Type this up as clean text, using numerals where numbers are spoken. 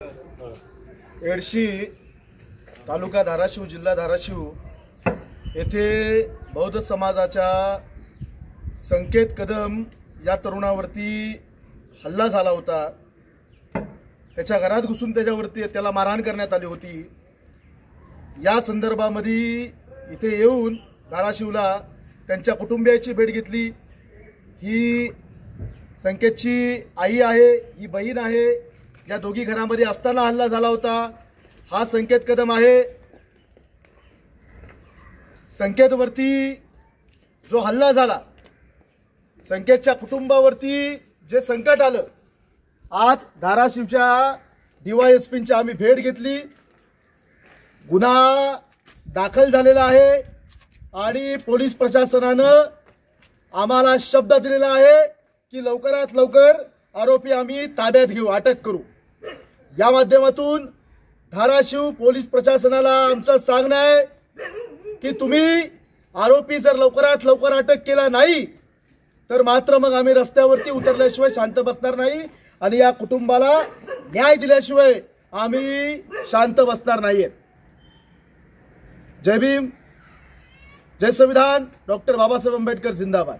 एडशी तालुका धाराशिव जिल्हा धाराशिव येथे बौद्ध समाजाच्या संकेत कदम या तरुणावरती हल्ला झाला होता। त्याच्या घरात घुसून त्याला मारहाण करण्यात आली होती। या संदर्भामध्ये इथे येऊन धाराशिवला त्यांच्या कुटुंबियाची भेट घेतली। ही संकेतची आई आहे, ही बहीण आहे। या दोघी घरामध्ये असताना हल्ला झाला होता। हा संकेत कदम आहे। संकेतवरती जो हल्ला झाला, संकेतच्या कुटुंबावरती जे संकट आलं, आज धाराशिवच्या DYSPंची आम्ही भेट घेतली। गुन्हा दाखल झालेला आहे आणि पोलीस प्रशासनानं आम्हाला शब्द दिलेला आहे की लवकरात लवकर आरोपी आम्ही ताब्यात घेऊ, अटक करू। या माध्यमातून धाराशिव पोलीस प्रशासनाला आमचं सांगणं आहे की तुम्ही आरोपी जर लवकरात लवकर अटक केला नाही तर मात्र मग आम्ही रस्त्यावरती उतरल्याशिवाय शांत बसणार नाही आणि या कुटुंबाला न्याय दिल्याशिवाय आम्ही शांत बसणार नाहीत। जय भीम, जय संविधान, डॉक्टर बाबासाहेब आंबेडकर जिंदाबाद।